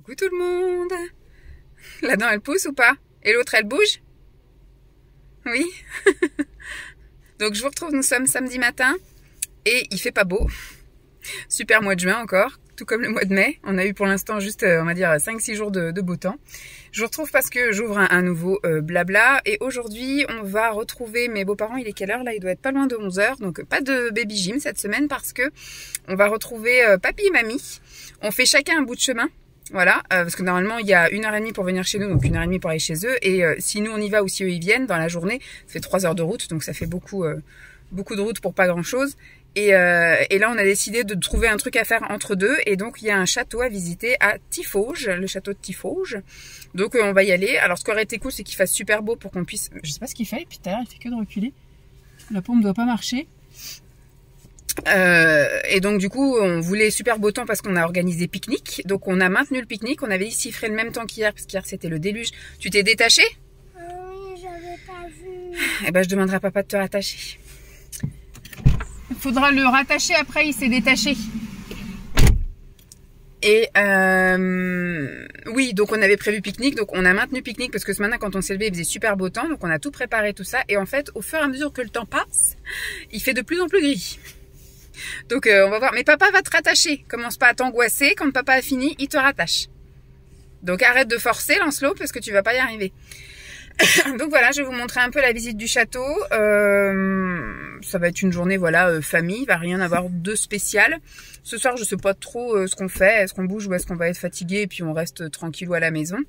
Coucou tout le monde. La dent elle pousse ou pas? Et l'autre elle bouge? Oui. Donc je vous retrouve, nous sommes samedi matin et il fait pas beau. Super mois de juin encore, tout comme le mois de mai. On a eu pour l'instant juste, on va dire, 5-6 jours de beau temps. Je vous retrouve parce que j'ouvre un nouveau blabla. Et aujourd'hui, on va retrouver mes beaux-parents. Il est quelle heure là? Il doit être pas loin de 11 h. Donc pas de baby gym cette semaine parce que on va retrouver papy et mamie. On fait chacun un bout de chemin. Voilà, parce que normalement il y a 1h30 pour venir chez nous, donc 1h30 pour aller chez eux. Et si nous on y va ou si eux ils viennent dans la journée, ça fait 3 heures de route, donc ça fait beaucoup de route pour pas grand chose. Et là on a décidé de trouver un truc à faire entre deux. Et donc il y a un château à visiter à Tiffauges, le château de Tiffauges. Donc on va y aller. Alors ce qui aurait été cool, c'est qu'il fasse super beau pour qu'on puisse... Je sais pas ce qu'il fait, et puis tout à l'heure il fait que de reculer. La pompe doit pas marcher. Et donc du coup on voulait super beau temps parce qu'on a organisé pique-nique. Donc on a maintenu le pique-nique. On avait dit s'il ferait le même temps qu'hier, parce qu'hier c'était le déluge. Tu t'es détaché? Oui, j'avais pas vu. Eh ben je demanderai à papa de te rattacher. Il faudra le rattacher après, il s'est détaché. Et oui, donc on avait prévu pique-nique, donc on a maintenu pique-nique parce que ce matin quand on s'est levé il faisait super beau temps, donc on a tout préparé tout ça. Et en fait au fur et à mesure que le temps passe, il fait de plus en plus gris. Donc on va voir, mais papa va te rattacher. Commence pas à t'angoisser, quand papa a fini, il te rattache. Donc arrête de forcer Lancelot parce que tu vas pas y arriver. Donc voilà, je vais vous montrer un peu la visite du château. Ça va être une journée voilà famille, il va rien avoir de spécial. Ce soir je sais pas trop ce qu'on fait, est-ce qu'on bouge ou est-ce qu'on va être fatigué et puis on reste tranquillou à la maison.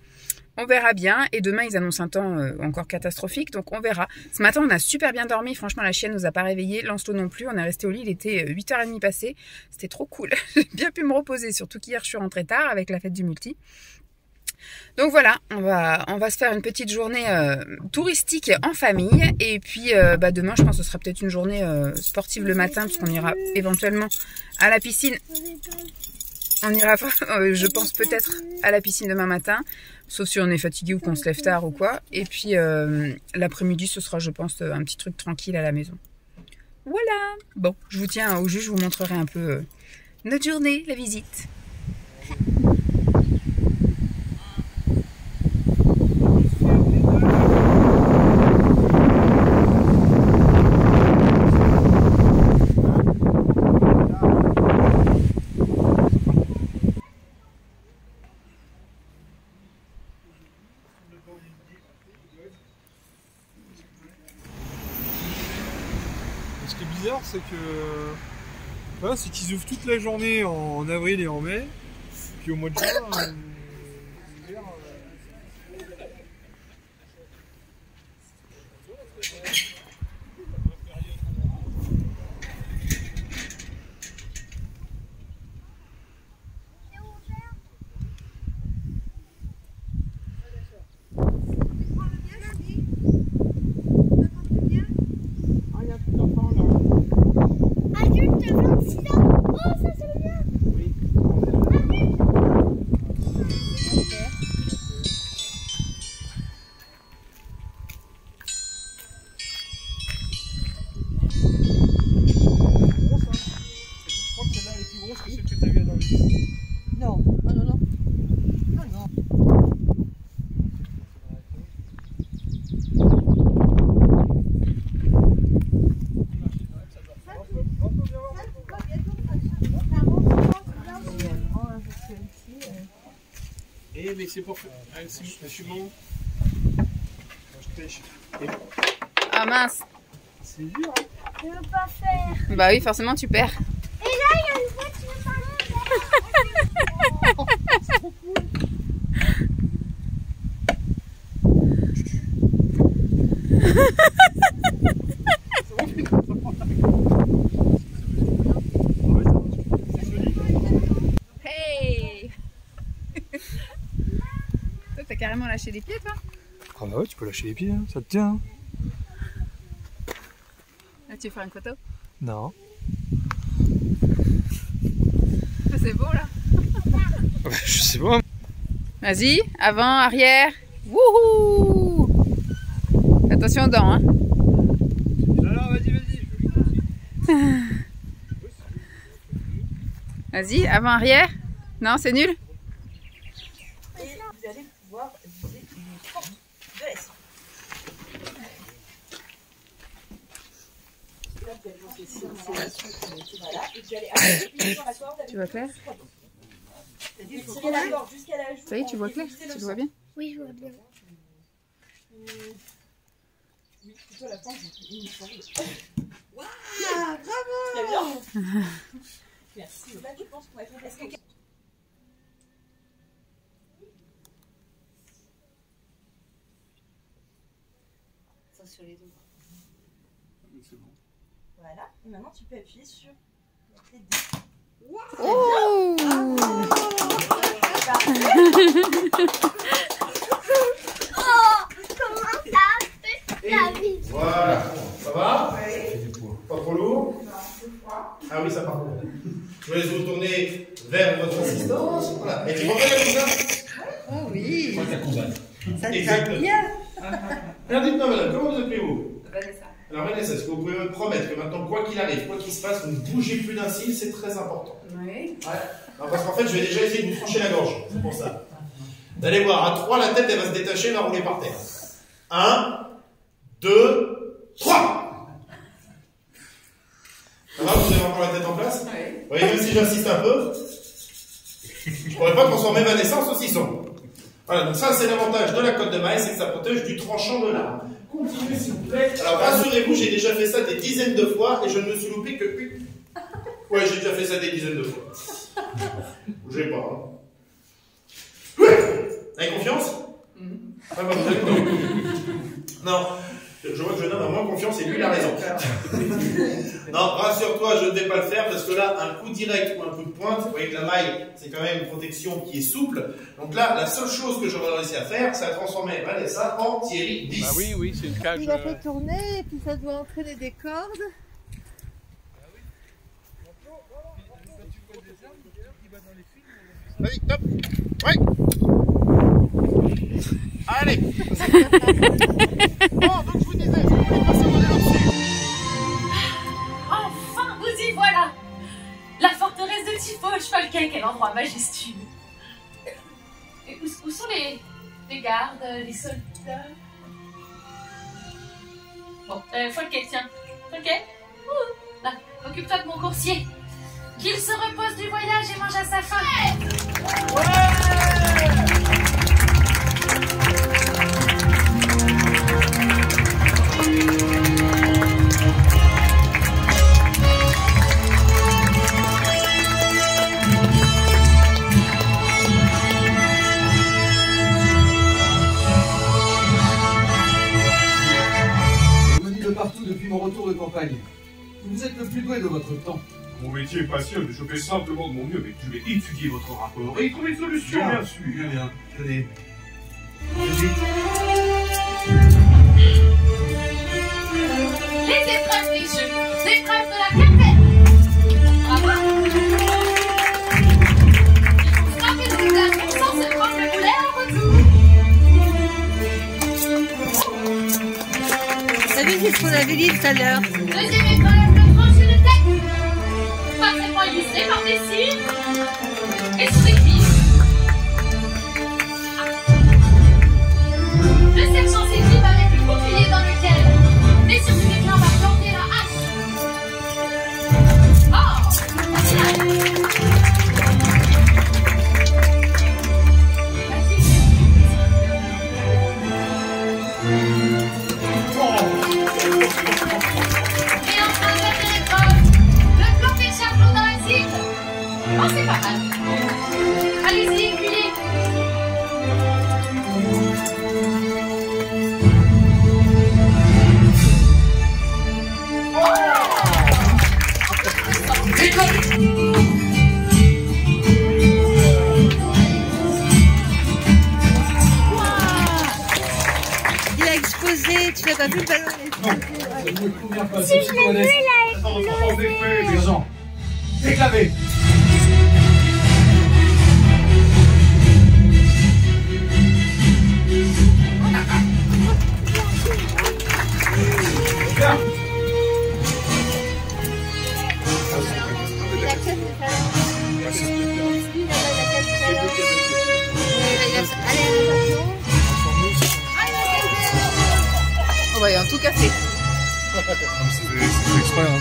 On verra bien. Et demain, ils annoncent un temps encore catastrophique. Donc, on verra. Ce matin, on a super bien dormi. Franchement, la chienne nous a pas réveillés. Lancelot non plus. On est resté au lit. Il était 8h30 passé. C'était trop cool. J'ai bien pu me reposer. Surtout qu'hier, je suis rentrée tard avec la fête du multi. Donc voilà, on va se faire une petite journée touristique en famille. Et puis, demain, je pense que ce sera peut-être une journée sportive le matin. Parce qu'on ira éventuellement à la piscine. On ira, je pense peut-être à la piscine demain matin, sauf si on est fatigué ou qu'on se lève tard ou quoi. Et puis l'après-midi, ce sera, je pense, un petit truc tranquille à la maison. Voilà. Bon, je vous tiens au jus, je vous montrerai un peu notre journée, la visite. Ce qui est bizarre, c'est que voilà, c'est qu'ils ouvrent toute la journée en avril et en mai, puis au mois de juin, Adulte, 26 ans. Oh, ça c'est bien. oui. Je crois que celle-là elle est plus grosse que celle que tu as vue dans le lit. Non, non, non, non. Non, non. Eh mais c'est pour que... je suis bon. Je pêche. Ah mince. C'est dur, hein. Je veux pas faire. Bah oui, forcément, tu perds. Et là, il y a une voiture par là. C'est trop cool. Hey. Toi, t'as carrément lâché les pieds, toi? Ah bah ouais, tu peux lâcher les pieds, hein. Ça te tient. Hein. Là, tu veux faire une photo? Non. C'est beau, là. Je sais pas. Vas-y, avant, arrière. Wouhou! Attention aux dents, hein. Alors, vas-y. Vas-y, avant, arrière. Non, c'est nul. Et vous allez pouvoir viser une porte de la suite. Voilà, et vous allez appuyer sur la corde avec Tu vois clair? tirer la corde jusqu'à la joue. Ça y est, tu vois clair? Tu le vois bien? Oui, je vois bien. Oui, plutôt la fin, il me semble. Waouh, bravo! Très bien. Merci. Là, je pense qu'on va faire des escaliers. Ça sur les deux. C'est bon. Voilà. Et maintenant, tu peux appuyer sur la clé de D. Oh! Comment ça fait la vie? Voilà, ça va? Oui. Pas trop lourd? Non, c'est froid. Ah oui, ça part. Je vais vous tourner vers votre assistance. Voilà. Et tu vois comme ça? Oh oui. Ça te va Exactement. bien. Alors dites-moi madame, comment vous appelez-vous? Vanessa. Alors Vanessa, est-ce que vous pouvez me promettre que maintenant, quoi qu'il arrive, quoi qu'il se passe, vous ne bougez plus d'un cil, c'est très important. Oui. Ouais. Non, parce qu'en fait, je vais déjà essayer de vous trancher la gorge. C'est pour ça. Vous allez voir, à 3, la tête, elle va se détacher, elle va rouler par terre. 1, 2, 3. Ça va, vous avez encore la tête en place? Oui. Vous voyez, même si j'insiste un peu, je ne pourrais pas transformer Vanessa en saucisson. Voilà, donc ça, c'est l'avantage de la côte de maille, c'est que ça protège du tranchant de l'arme. Continuez, s'il vous plaît. Alors, rassurez-vous, j'ai déjà fait ça des dizaines de fois et je ne me suis loupé que une. Ouais, j'ai déjà fait ça des dizaines de fois. Bougez pas, hein. Avez confiance? Ah bah, vous avez confiance. Non, je vois que je donne à moins confiance et lui, il a raison. Non, rassure-toi, je ne vais pas le faire parce que là, un coup direct ou un coup de pointe, vous voyez que la maille, c'est quand même une protection qui est souple. Donc là, la seule chose que j'aurais réussi à faire, c'est à transformer Vanessa en Thierry 10. Ah oui, oui, c'est une cage. Il a fait tourner et puis ça doit entraîner des cordes. Vas-y, top. Ouais. Allez. Bon, donc je vous disais, je voulais passer au modèle au-dessus. Enfin, vous y voilà! La forteresse de Tifo-Schwalke, quel endroit majestueux! Et où sont les gardes, les soldats? Bon, Folke, tiens. Folke? Là, occupe-toi de mon coursier. Qu'il se repose du voyage et mange à sa faim. Venu de partout depuis mon retour de campagne. Vous êtes le plus doué de votre temps. Mon métier est patient, je fais simplement de mon mieux, mais je vais étudier votre rapport et trouver une solution, bien sûr. Bien, bien. Tenez. Les épreuves des jeux, l'épreuve de la cafette. Bravo! Il faut frapper le examen sans se prendre le boulet en retour. T'as vu, c'est ce qu'on avait dit tout à l'heure. Deuxième épreuve, le trancher de tête. Parfaitement illustré par des cils et sous des cuivres. Le sergent s'équipe avec le bouclier dans lequel les survivants va planter la hache. Oh! Et enfin, dernière épreuve, le planter chapeau dans la cible. Oh, c'est pas mal. Allez-y, aiguillez. Il a explosé, tu n'as pas vu le ballon. Je ne me souviens pas. Si je l'ai vu, il a Sans effet, mais Urgent. Déclavé. Bien. Il a cassé tout à l'heure. Lui, il a cassé tout à l'heure. Il a voyant tout casser. C'est exprès, hein,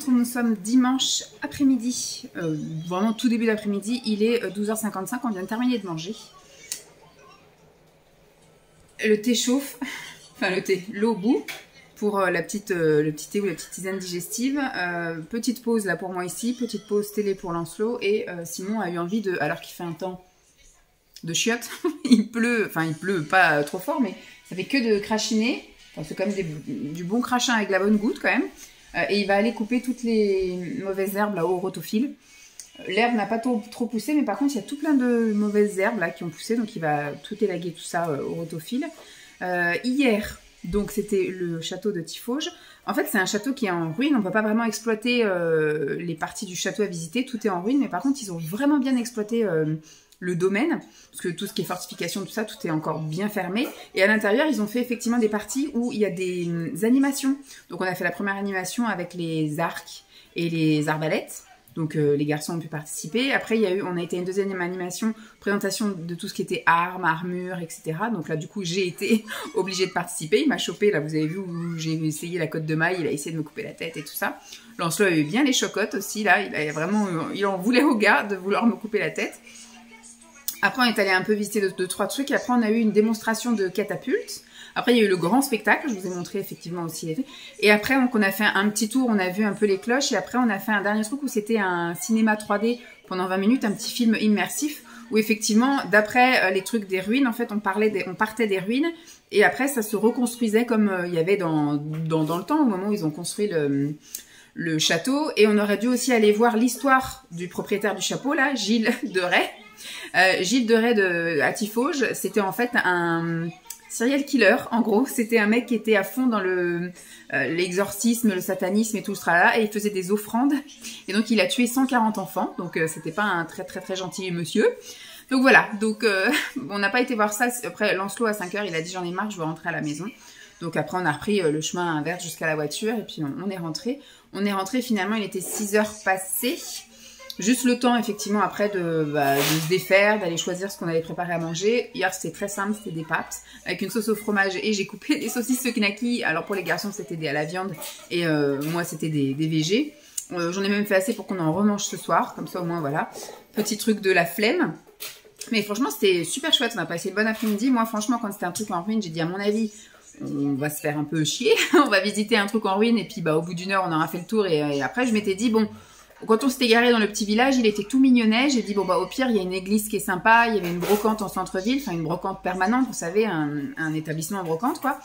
Nous sommes dimanche après-midi, vraiment tout début d'après-midi, il est 12h55, on vient de terminer de manger. Le thé chauffe, enfin le thé, l'eau au bout pour le petit thé ou la petite tisane digestive. Petite pause là pour moi ici, petite pause télé pour Lancelot et Simon a eu envie de, alors qu'il fait un temps de chiottes, il pleut pas trop fort mais ça fait que de crachiner, enfin, c'est quand même du bon crachin avec la bonne goutte quand même. Et il va aller couper toutes les mauvaises herbes là au rotophile. L'herbe n'a pas trop poussé, mais par contre il y a tout plein de mauvaises herbes là qui ont poussé, donc il va tout élaguer tout ça au rotophile. Hier, donc c'était le château de Tiffauges. En fait c'est un château qui est en ruine, on ne peut pas vraiment exploiter les parties du château à visiter, tout est en ruine, mais par contre ils ont vraiment bien exploité le domaine, parce que tout ce qui est fortification, tout ça, tout est encore bien fermé. Et à l'intérieur, ils ont fait effectivement des parties où il y a des animations. Donc on a fait la première animation avec les arcs et les arbalètes. Donc les garçons ont pu participer. Après, on a été à une deuxième animation, présentation de tout ce qui était armes, armures, etc. Donc là, du coup, j'ai été obligée de participer. Il m'a chopé, là, vous avez vu où j'ai essayé la côte de maille, il a essayé de me couper la tête et tout ça. Lancelot a eu bien les chocottes aussi, là. Il en voulait au gars de vouloir me couper la tête. Après, on est allé un peu visiter deux, trois trucs. Et après, on a eu une démonstration de catapultes. Après, il y a eu le grand spectacle. Je vous ai montré effectivement aussi. Et après, donc, on a fait un petit tour. On a vu un peu les cloches. Et après, on a fait un dernier truc où c'était un cinéma 3D pendant 20 minutes. Un petit film immersif. Où effectivement, d'après les trucs des ruines, en fait, on partait des ruines. Et après, ça se reconstruisait comme il y avait dans le temps, au moment où ils ont construit le château. Et on aurait dû aussi aller voir l'histoire du propriétaire du chapeau, là, Gilles de Rais. Gilles de Rais à Tiffauges, c'était en fait un serial killer, en gros. C'était un mec qui était à fond dans l'exorcisme, le satanisme et tout ce tralala, et il faisait des offrandes. Et donc, il a tué 140 enfants, donc c'était pas un très très très gentil monsieur. Donc voilà, donc on n'a pas été voir ça. Après, Lancelot à 5h, il a dit j'en ai marre, je veux rentrer à la maison. Donc après, on a repris le chemin inverse jusqu'à la voiture, et puis on est rentré. On est rentré, finalement, il était 6h passées. Juste le temps, effectivement, après de se défaire, d'aller choisir ce qu'on allait préparer à manger. Hier, c'était très simple, c'était des pâtes avec une sauce au fromage et j'ai coupé des saucisses knacky. Alors pour les garçons, c'était à la viande et moi, c'était des végés. J'en ai même fait assez pour qu'on en remange ce soir, comme ça au moins, voilà. Petit truc de la flemme. Mais franchement, c'était super chouette, on a passé une bonne après-midi. Moi, franchement, quand c'était un truc en ruine, j'ai dit à mon avis, on va se faire un peu chier. On va visiter un truc en ruine et puis au bout d'une heure, on aura fait le tour et après, je m'étais dit, bon... quand on s'était garé dans le petit village, il était tout mignonnet. J'ai dit, bon, bah, au pire, il y a une église qui est sympa. Il y avait une brocante en centre-ville, enfin, une brocante permanente, vous savez, un établissement en brocante, quoi.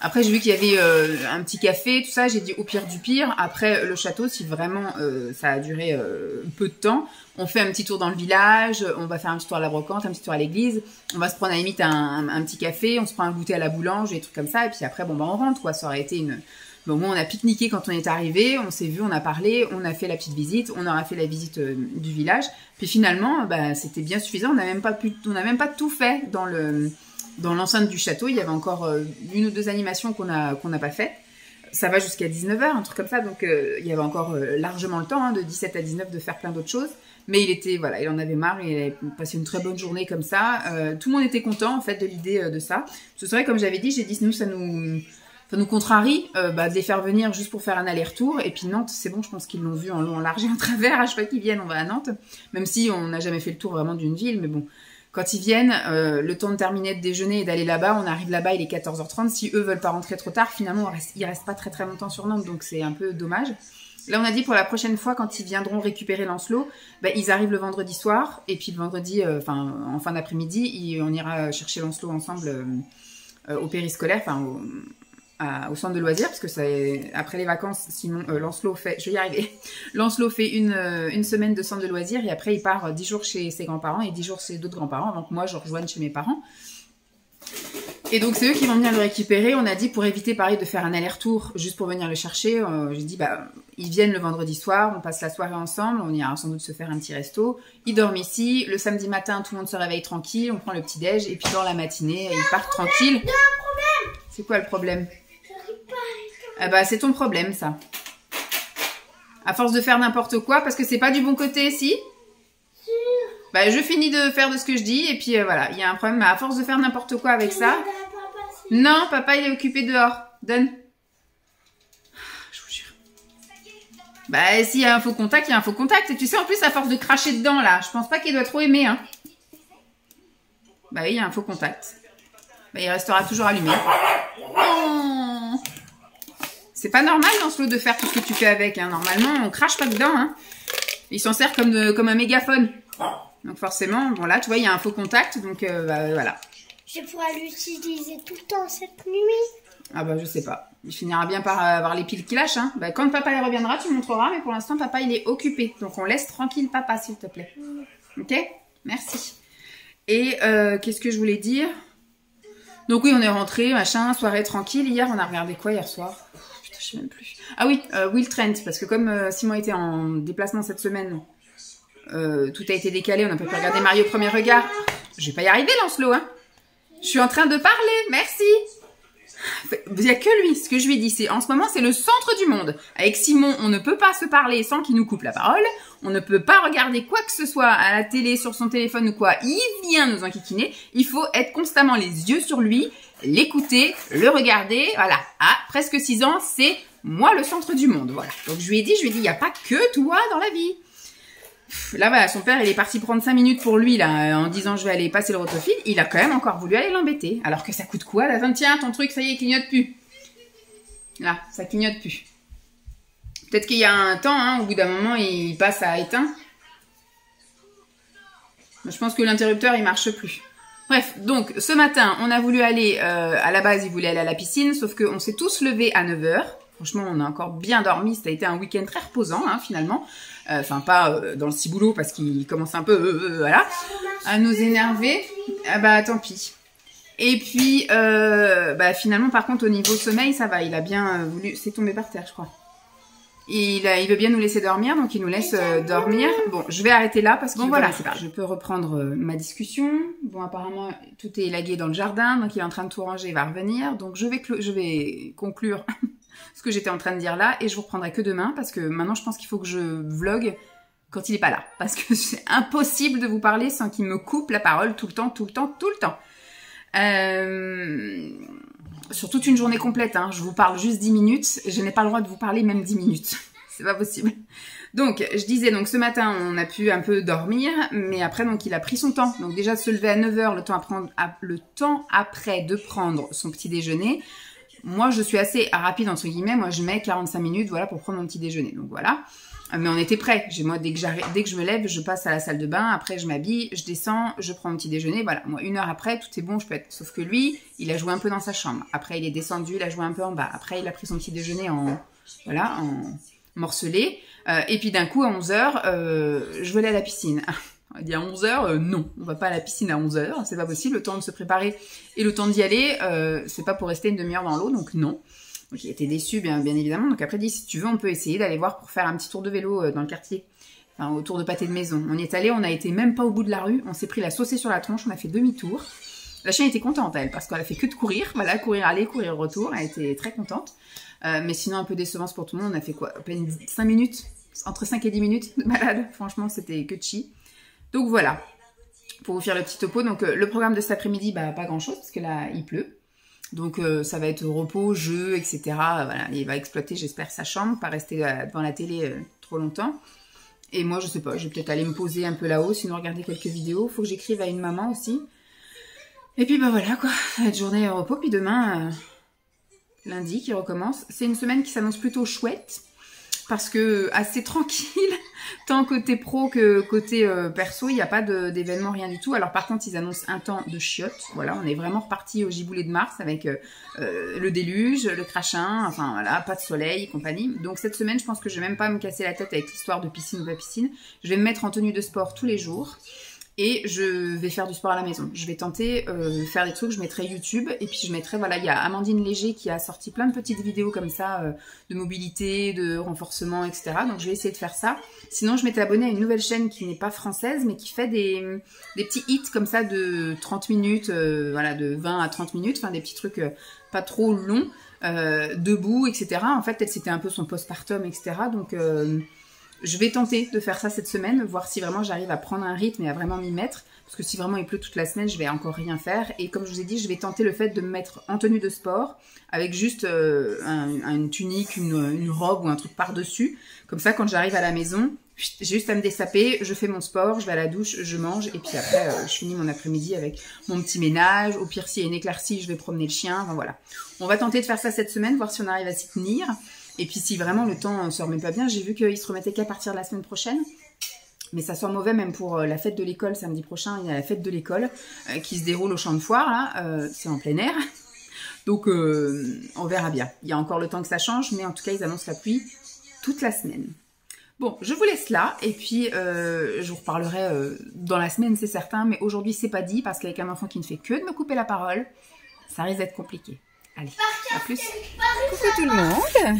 Après, j'ai vu qu'il y avait un petit café, tout ça. J'ai dit, au pire du pire. Après, le château, si vraiment ça a duré peu de temps, on fait un petit tour dans le village, on va faire un petit tour à la brocante, un petit tour à l'église. On va se prendre à la limite un petit café, on se prend un goûter à la boulange, des trucs comme ça. Et puis après, bon, bah, on rentre, quoi. Ça aurait été une... Bon, moi, on a pique-niqué quand on est arrivé, on s'est vu, on a parlé, on a fait la petite visite, on aura fait la visite du village. Puis finalement, bah, c'était bien suffisant. On n'a même pas tout fait dans l'enceinte du château. Il y avait encore une ou deux animations qu'on n'a pas faites. Ça va jusqu'à 19h, un truc comme ça. Donc, il y avait encore largement le temps, hein, de 17 à 19, de faire plein d'autres choses. Mais il en avait marre, il avait passé une très bonne journée comme ça. Tout le monde était content, en fait, de l'idée de ça. Ce serait, comme j'avais dit, j'ai dit, nous, ça nous contrarie de les faire venir juste pour faire un aller-retour. Et puis Nantes, c'est bon, je pense qu'ils l'ont vu en long, en large et en travers. À chaque fois qu'ils viennent, on va à Nantes. Même si on n'a jamais fait le tour vraiment d'une ville. Mais bon, quand ils viennent, le temps de terminer de déjeuner et d'aller là-bas, on arrive là-bas, il est 14h30. Si eux veulent pas rentrer trop tard, finalement, ils restent pas très très longtemps sur Nantes. Donc c'est un peu dommage. Là, on a dit pour la prochaine fois, quand ils viendront récupérer Lancelot, ils arrivent le vendredi soir. Et puis le vendredi, en fin d'après-midi, on ira chercher Lancelot ensemble au périscolaire, au centre de loisirs, parce que après les vacances, sinon Lancelot fait, je vais y arriver, Lancelot fait une semaine de centre de loisirs et après il part 10 jours chez ses grands-parents et 10 jours chez d'autres grands-parents avant que moi je rejoigne chez mes parents. Et donc c'est eux qui vont venir le récupérer. On a dit pour éviter pareil de faire un aller-retour juste pour venir le chercher, j'ai dit ils viennent le vendredi soir, on passe la soirée ensemble, on ira sans doute se faire un petit resto, ils dorment ici, le samedi matin tout le monde se réveille tranquille, on prend le petit déj et puis dans la matinée ils partent tranquilles. C'est quoi le problème? Ah bah c'est ton problème ça. À force de faire n'importe quoi, parce que c'est pas du bon côté, si? Bah je finis de faire de ce que je dis et puis voilà, il y a un problème. À force de faire n'importe quoi avec ça. Non, papa il est occupé dehors. Donne. Je vous jure. Bah s'il y a un faux contact, il y a un faux contact. Et tu sais en plus à force de cracher dedans là, je pense pas qu'il doit trop aimer hein. Bah oui, il y a un faux contact. Bah il restera toujours allumé. Oh. C'est pas normal Lancelot de faire tout ce que tu fais avec. Hein. Normalement, on crache pas dedans. Hein. Il s'en sert comme un mégaphone. Donc forcément, bon là, tu vois, il y a un faux contact. Donc voilà. Je pourrais l'utiliser tout le temps cette nuit. Ah bah je sais pas. Il finira bien par avoir les piles qui lâchent. Hein. Bah, quand papa il reviendra, tu montreras. Mais pour l'instant, papa il est occupé. Donc on laisse tranquille papa, s'il te plaît. Ok? Merci. Et qu'est-ce que je voulais dire? Donc oui, on est rentré, machin, soirée tranquille. Hier, on a regardé quoi hier soir? Putain, je sais même plus. Ah oui, Will Trent, parce que comme Simon était en déplacement cette semaine, tout a été décalé, on n'a pas pu regarder Mario au premier regard. Je vais pas y arriver, Lancelot, hein. Je suis en train de parler, merci. Il n'y a que lui, ce que je lui ai dit, c'est en ce moment, c'est le centre du monde. Avec Simon, on ne peut pas se parler sans qu'il nous coupe la parole. On ne peut pas regarder quoi que ce soit à la télé, sur son téléphone ou quoi. Il vient nous enquiquiner. Il faut être constamment les yeux sur lui, l'écouter, le regarder. Voilà. À presque 6 ans, c'est moi le centre du monde. Voilà. Donc je lui ai dit, il n'y a pas que toi dans la vie. Là, voilà, son père, il est parti prendre 5 minutes pour lui, là, en disant je vais aller passer le rotofil. Il a quand même encore voulu aller l'embêter. Alors que ça coûte quoi, là? Tiens, ton truc, ça y est, il clignote plus. Là, ça clignote plus. Peut-être qu'il y a un temps, hein, au bout d'un moment, il passe à éteint. Je pense que l'interrupteur, il marche plus. Bref, donc, ce matin, on a voulu aller, à la base, il voulait aller à la piscine, sauf qu'on s'est tous levés à 9h. Franchement, on a encore bien dormi. Ça a été un week-end très reposant, hein, finalement. Enfin, pas dans le ciboulot, parce qu'il commence un peu, voilà, à nous énerver. Ah bah, tant pis. Et puis, finalement, par contre, au niveau sommeil, ça va. Il a bien voulu... C'est tombé par terre, je crois. Il veut bien nous laisser dormir, donc il nous laisse dormir. Bon, je vais arrêter là, parce que bon, voilà, c'est pas. Je peux reprendre ma discussion. Bon, apparemment, tout est élagué dans le jardin, donc il est en train de tout ranger, il va revenir. Donc, je vais conclure... ce que j'étais en train de dire là, et je vous reprendrai que demain, parce que maintenant je pense qu'il faut que je vlog quand il est pas là, parce que c'est impossible de vous parler sans qu'il me coupe la parole tout le temps. Sur toute une journée complète, hein, je vous parle juste 10 minutes, je n'ai pas le droit de vous parler même 10 minutes, c'est pas possible. Donc, je disais, donc ce matin, on a pu un peu dormir, mais après, donc il a pris son temps. Donc déjà, de se lever à 9h, le temps après de prendre son petit déjeuner. Moi, je suis assez rapide, entre guillemets. Moi, je mets 45 minutes, voilà, pour prendre mon petit déjeuner. Donc, voilà. Mais on était prêts. Moi, dès que je me lève, je passe à la salle de bain. Après, je m'habille, je descends, je prends mon petit déjeuner. Voilà, moi, 1 heure après, tout est bon, je peux être... Sauf que lui, il a joué un peu dans sa chambre. Après, il est descendu, il a joué un peu en bas. Après, il a pris son petit déjeuner en morcelé. Et puis, d'un coup, à 11h, je veux aller à la piscine. On va dire à 11h, non, on va pas à la piscine à 11h. C'est pas possible. Le temps de se préparer et le temps d'y aller, c'est pas pour rester une demi-heure dans l'eau, donc non. Donc il était déçu, bien évidemment. Donc après, il dit, si tu veux, on peut essayer d'aller voir pour faire un petit tour de vélo dans le quartier. Enfin, autour de pâté de maison. On y est allé, on a été même pas au bout de la rue. On s'est pris la saucée sur la tronche, on a fait demi-tour. La chienne était contente, elle, parce qu'elle a fait que de courir. Voilà, courir aller, courir retour. Elle était très contente. Mais sinon, un peu décevance pour tout le monde. On a fait quoi? À peine 5 minutes, entre 5 et 10 minutes de balade. Franchement, c'était que chi. Donc voilà, pour vous faire le petit topo. Donc le programme de cet après-midi, bah, pas grand-chose, parce que là, il pleut. Donc ça va être repos, jeu, etc. Voilà, il va exploiter, j'espère, sa chambre, pas rester devant la télé trop longtemps. Et moi, je sais pas, je vais peut-être aller me poser un peu là-haut, sinon regarder quelques vidéos. Faut que j'écrive à une maman aussi. Et puis bah voilà quoi, ça va être journée repos. Puis demain, lundi qui recommence. C'est une semaine qui s'annonce plutôt chouette. Parce que assez tranquille, tant côté pro que côté perso, il n'y a pas d'événement, rien du tout. Alors par contre, ils annoncent un temps de chiottes. Voilà, on est vraiment reparti au giboulée de mars avec le déluge, le crachin, enfin voilà, pas de soleil et compagnie. Donc cette semaine, je pense que je vais même pas me casser la tête avec l'histoire de piscine ou pas piscine. Je vais me mettre en tenue de sport tous les jours. Et je vais faire du sport à la maison. Je vais tenter faire des trucs, je mettrai YouTube. Et puis je mettrai, voilà, il y a Amandine Léger qui a sorti plein de petites vidéos comme ça, de mobilité, de renforcement, etc. Donc je vais essayer de faire ça. Sinon, je m'étais abonnée à une nouvelle chaîne qui n'est pas française, mais qui fait des petits hits comme ça de 30 minutes, voilà, de 20 à 30 minutes. Enfin, des petits trucs pas trop longs, debout, etc. En fait, c'était un peu son postpartum, etc. Donc... je vais tenter de faire ça cette semaine, voir si vraiment j'arrive à prendre un rythme et à vraiment m'y mettre. Parce que si vraiment il pleut toute la semaine, je vais encore rien faire. Et comme je vous ai dit, je vais tenter le fait de me mettre en tenue de sport, avec juste une tunique, une robe ou un truc par-dessus. Comme ça, quand j'arrive à la maison, j'ai juste à me dessaper, je fais mon sport, je vais à la douche, je mange. Et puis après, je finis mon après-midi avec mon petit ménage. Au pire, s'il y a une éclaircie, je vais promener le chien. Enfin voilà. On va tenter de faire ça cette semaine, voir si on arrive à s'y tenir. Et puis si vraiment le temps ne se remet pas bien, j'ai vu qu'il se remettait qu'à partir de la semaine prochaine. Mais ça sent mauvais même pour la fête de l'école samedi prochain. Il y a la fête de l'école qui se déroule au champ de foire, là. C'est en plein air. Donc on verra bien. Il y a encore le temps que ça change, mais en tout cas ils annoncent la pluie toute la semaine. Bon, je vous laisse là. Et puis je vous reparlerai dans la semaine, c'est certain. Mais aujourd'hui c'est pas dit parce qu'avec un enfant qui ne fait que de me couper la parole, ça risque d'être compliqué. Allez, à plus. Coucou tout le monde.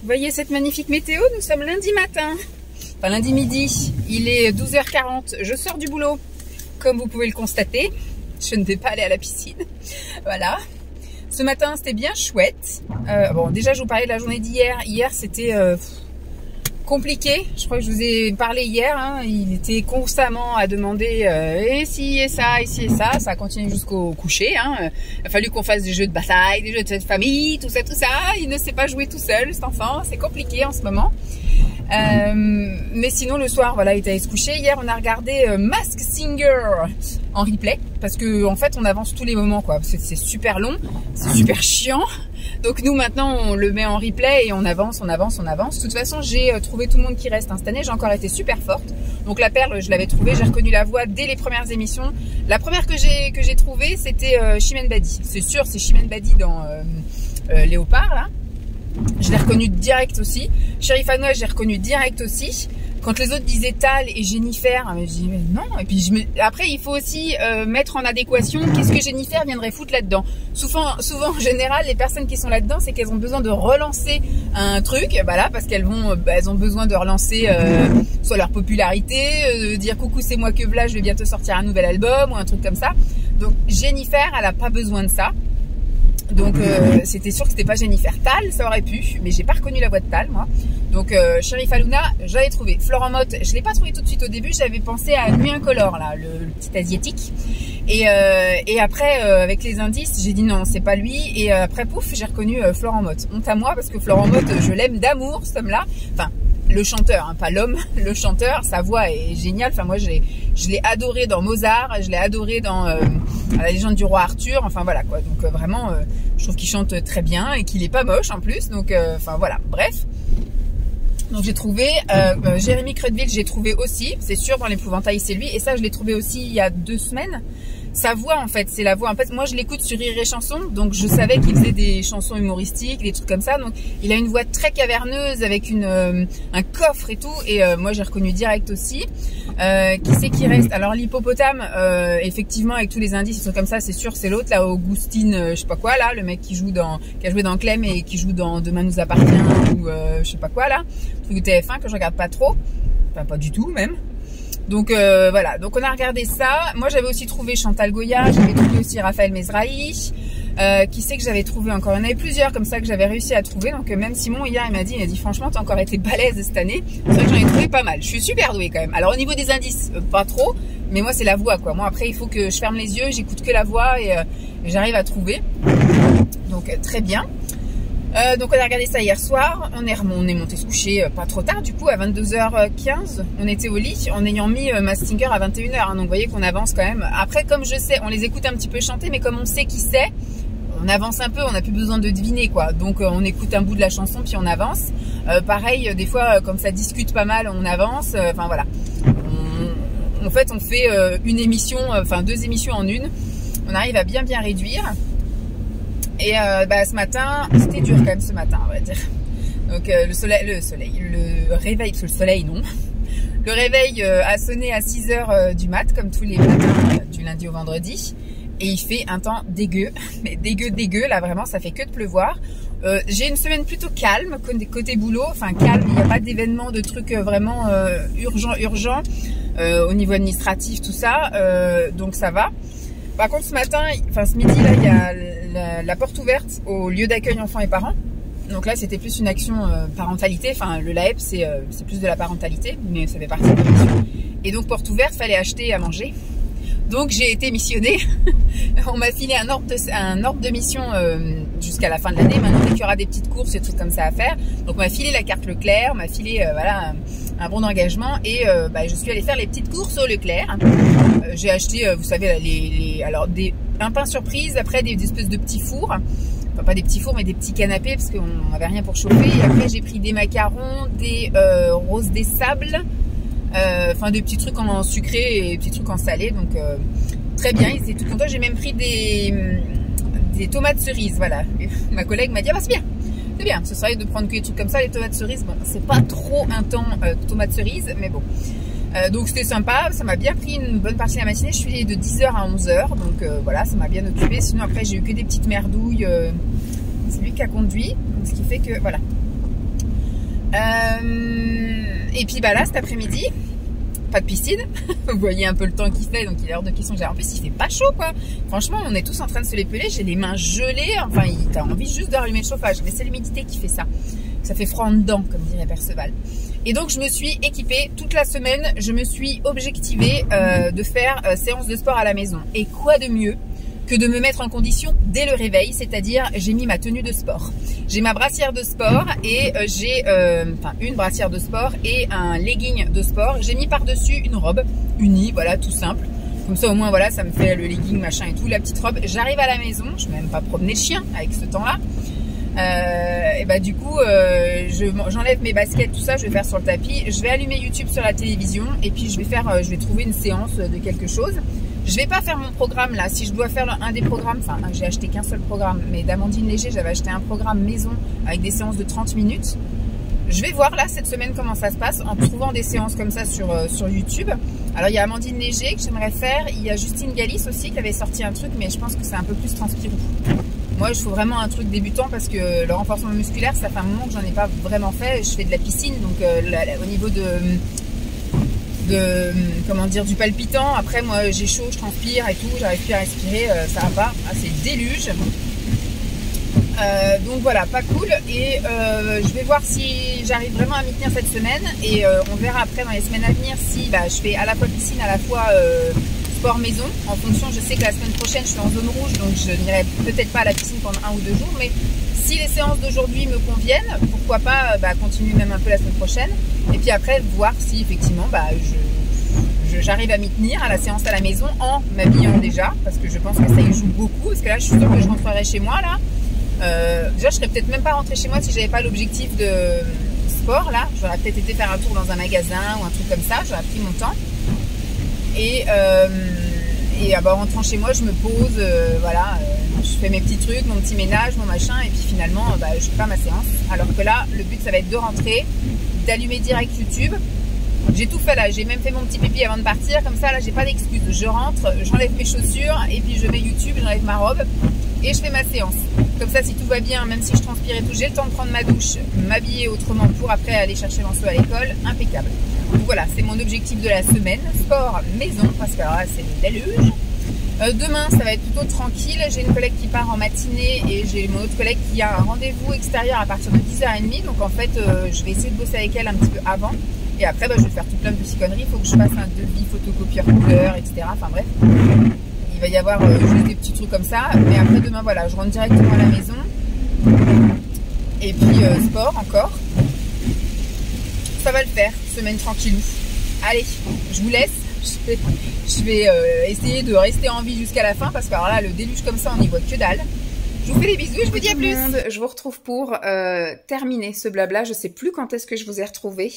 Vous voyez cette magnifique météo, nous sommes lundi matin. Enfin lundi midi, il est 12h40. Je sors du boulot, comme vous pouvez le constater. Je ne vais pas aller à la piscine. Voilà. Ce matin, c'était bien chouette. Bon, déjà, je vous parlais de la journée d'hier. Hier, c'était... compliqué, je crois que je vous ai parlé hier, hein. Il était constamment à demander et ci et ça, ici et ça, ça a continué jusqu'au coucher, hein. Il a fallu qu'on fasse des jeux de bataille, des jeux de famille, tout ça, il ne sait pas jouer tout seul cet enfant, c'est compliqué en ce moment. Mais sinon le soir, voilà, il est allé se coucher. Hier on a regardé Masked Singer en replay, parce que en fait on avance tous les moments quoi, parce que c'est super long, c'est super chiant. Donc nous maintenant on le met en replay et on avance. De toute façon j'ai trouvé tout le monde qui reste cette année, j'ai encore été super forte. Donc la perle je l'avais trouvée, j'ai reconnu la voix dès les premières émissions. La première que j'ai trouvée c'était Chimène Badi. C'est sûr c'est Chimène Badi dans Léopard là. Je l'ai reconnu direct aussi. Chérif Hanouna j'ai reconnu direct aussi. Quand les autres disaient Tal et Jennifer, je dis mais non. Et puis après il faut aussi mettre en adéquation qu'est-ce que Jennifer viendrait foutre là-dedans. Souvent en général les personnes qui sont là-dedans c'est qu'elles ont besoin de relancer un truc, voilà, parce qu'elles ont besoin de relancer soit leur popularité, dire coucou c'est moi que v'là, je vais bientôt sortir un nouvel album ou un truc comme ça. Donc Jennifer elle a pas besoin de ça. Donc c'était sûr que c'était pas Jennifer. Tal, ça aurait pu, mais j'ai pas reconnu la voix de Tal moi. Donc Chérif Hanouna, j'avais trouvé. Florent Mott, je l'ai pas trouvé tout de suite au début, j'avais pensé à Nuit Incolore là, le petit asiatique. Et après avec les indices, j'ai dit non, c'est pas lui. Et après pouf, j'ai reconnu Florent Mott. Honte à moi parce que Florent Mott, je l'aime d'amour cet homme-là. Enfin le chanteur, hein, pas l'homme, le chanteur, sa voix est géniale. Enfin moi je l'ai adoré dans Mozart, je l'ai adoré dans La Légende du roi Arthur. Enfin voilà quoi. Donc vraiment, je trouve qu'il chante très bien et qu'il est pas moche en plus. Donc enfin voilà. Bref. Donc j'ai trouvé Jérémy Crudville, j'ai trouvé aussi, c'est sûr, dans l'épouvantail c'est lui, et ça je l'ai trouvé aussi il y a 2 semaines. Sa voix en fait, c'est la voix. En fait, moi je l'écoute sur Rire et Chanson, donc je savais qu'il faisait des chansons humoristiques, des trucs comme ça. Donc il a une voix très caverneuse avec un coffre et tout. Et moi j'ai reconnu direct aussi. Qui c'est qui reste? Alors l'hippopotame, effectivement avec tous les indices, ils sont comme ça, c'est sûr, c'est l'autre là, Augustine, je sais pas quoi là, le mec qui a joué dans Clem et qui joue dans Demain nous appartient ou je sais pas quoi là, truc de TF1 que je regarde pas trop, enfin pas du tout même. Donc voilà, donc on a regardé ça. Moi j'avais aussi trouvé Chantal Goya, j'avais trouvé aussi Raphaël Mesrahi, qui c'est que j'avais trouvé encore, il y en avait plusieurs comme ça que j'avais réussi à trouver. Donc même Simon hier il m'a dit franchement t'as encore été balèze cette année. C'est vrai que j'en ai trouvé pas mal, je suis super douée quand même. Alors au niveau des indices, pas trop, mais moi c'est la voix quoi. Moi après il faut que je ferme les yeux, j'écoute que la voix et j'arrive à trouver. Donc très bien. Donc on a regardé ça hier soir, on est monté se coucher pas trop tard du coup, à 22h15 on était au lit en ayant mis Mastinger à 21h, hein, donc vous voyez qu'on avance quand même. Après comme je sais, on les écoute un petit peu chanter, mais comme on sait qui c'est, on avance un peu, on n'a plus besoin de deviner quoi, donc on écoute un bout de la chanson puis on avance. Pareil des fois comme ça discute pas mal on avance, enfin voilà. En fait on fait une émission, enfin 2 émissions en une, on arrive à bien réduire. Et ce matin, c'était dur quand même ce matin, on va dire. Donc le réveil, parce que le soleil non. Le réveil a sonné à 6h du mat, comme tous les matins du lundi au vendredi. Et il fait un temps dégueu, mais dégueu, là vraiment ça fait que de pleuvoir. J'ai une semaine plutôt calme, côté boulot, enfin calme, il n'y a pas d'événements, de trucs vraiment urgents au niveau administratif, tout ça, donc ça va. Par contre ce matin, enfin ce midi là, il y a la porte ouverte au lieu d'accueil enfants et parents. Donc là c'était plus une action parentalité, enfin le LAEP c'est plus de la parentalité, mais ça fait partie de la mission. Et donc porte ouverte, fallait acheter à manger. Donc j'ai été missionnée, on m'a filé un ordre de mission jusqu'à la fin de l'année. Maintenant il y aura des petites courses, des trucs comme ça à faire. Donc on m'a filé la carte Leclerc, on m'a filé voilà un bon d'engagement et je suis allée faire les petites courses au Leclerc. J'ai acheté, vous savez, un pain surprise, après des espèces de petits fours. Enfin pas des petits fours mais des petits canapés parce qu'on n'avait rien pour chauffer. Et après j'ai pris des macarons, des roses des sables. Enfin des petits trucs en sucré et des petits trucs en salé, donc très bien, ils étaient tout contents. J'ai même pris des tomates cerises, voilà. Et ma collègue m'a dit ah bah c'est bien, ce serait de prendre que des trucs comme ça, les tomates cerises, bon c'est pas trop un temps tomates cerises, mais bon. Donc c'était sympa, ça m'a bien pris une bonne partie de la matinée, je suis de 10h à 11h, donc voilà, ça m'a bien occupé. Sinon après j'ai eu que des petites merdouilles, c'est lui qui a conduit, donc ce qui fait que voilà. Et puis là cet après-midi, pas de piscine, vous voyez un peu le temps qu'il fait, donc il est hors de question. En plus il fait pas chaud quoi, franchement on est tous en train de se les peler, j'ai les mains gelées, enfin t'as envie juste de rallumer le chauffage, mais c'est l'humidité qui fait ça, ça fait froid en dedans comme dirait Perceval. Et donc je me suis équipée toute la semaine, je me suis objectivée de faire séance de sport à la maison. Et quoi de mieux que de me mettre en condition dès le réveil, c'est-à-dire j'ai mis ma tenue de sport. J'ai ma brassière de sport et j'ai une brassière de sport et un legging de sport. J'ai mis par-dessus une robe unie, voilà, tout simple. Comme ça au moins voilà, ça me fait le legging machin et tout, la petite robe. J'arrive à la maison, je ne vais même pas promener le chien avec ce temps-là. Et du coup j'enlève mes baskets, tout ça, je vais faire sur le tapis. Je vais allumer YouTube sur la télévision et puis je vais trouver une séance de quelque chose. Je vais pas faire mon programme là, si je dois faire un des programmes, enfin j'ai acheté qu'un seul programme, mais d'Amandine Léger, j'avais acheté un programme maison avec des séances de 30 minutes. Je vais voir là cette semaine comment ça se passe en trouvant des séances comme ça sur YouTube. Alors il y a Amandine Léger que j'aimerais faire, il y a Justine Galis aussi qui avait sorti un truc, mais je pense que c'est un peu plus transpirant. Moi il faut vraiment un truc débutant parce que le renforcement musculaire ça fait un moment que j'en ai pas vraiment fait, je fais de la piscine donc au niveau comment dire, du palpitant, après moi j'ai chaud, je transpire et tout, j'arrive plus à respirer, ça va pas, c'est le déluge. Donc voilà, pas cool. Et je vais voir si j'arrive vraiment à m'y tenir cette semaine et on verra après dans les semaines à venir si je fais à la fois piscine, à la fois sport maison. En fonction, je sais que la semaine prochaine je suis en zone rouge, donc je n'irai peut-être pas à la piscine pendant 1 ou 2 jours, mais si les séances d'aujourd'hui me conviennent, pourquoi pas continuer même un peu la semaine prochaine. Et puis après voir si effectivement j'arrive à m'y tenir à la séance à la maison en m'habillant déjà, parce que je pense que ça y joue beaucoup, parce que là je suis sûre que je rentrerai chez moi là. Déjà je serais peut-être même pas rentrée chez moi si j'avais pas l'objectif de sport là. J'aurais peut-être été faire un tour dans un magasin ou un truc comme ça. J'aurais pris mon temps. Et en rentrant chez moi, je me pose, voilà, je fais mes petits trucs, mon petit ménage, mon machin, et puis finalement, je fais pas ma séance. Alors que là, le but, ça va être de rentrer, d'allumer direct YouTube. J'ai tout fait là, j'ai même fait mon petit pipi avant de partir, comme ça, là, j'ai pas d'excuse. Je rentre, j'enlève mes chaussures, et puis je mets YouTube, j'enlève ma robe, et je fais ma séance. Comme ça, si tout va bien, même si je transpire et tout, j'ai le temps de prendre ma douche, m'habiller autrement pour après aller chercher Lancelot à l'école, impeccable. Donc voilà, c'est mon objectif de la semaine, sport maison, parce que alors là, c'est le déluge. Demain, ça va être plutôt tranquille. J'ai une collègue qui part en matinée et j'ai mon autre collègue qui a un rendez-vous extérieur à partir de 10h30. Donc en fait, je vais essayer de bosser avec elle un petit peu avant. Et après, je vais faire tout plein de petites conneries. Il faut que je fasse un devis, photocopieur couleur, etc. Enfin bref, il va y avoir juste des petits trucs comme ça. Mais après, demain, voilà, je rentre directement à la maison. Et puis, sport encore. Ça va le faire, semaine tranquillou. Allez, je vous laisse. Je vais essayer de rester en vie jusqu'à la fin parce que alors là, le déluge comme ça, on n'y voit que dalle. Je vous fais des bisous et je vous dis à plus. Je vous retrouve pour terminer ce blabla. Je sais plus quand est-ce que je vous ai retrouvé.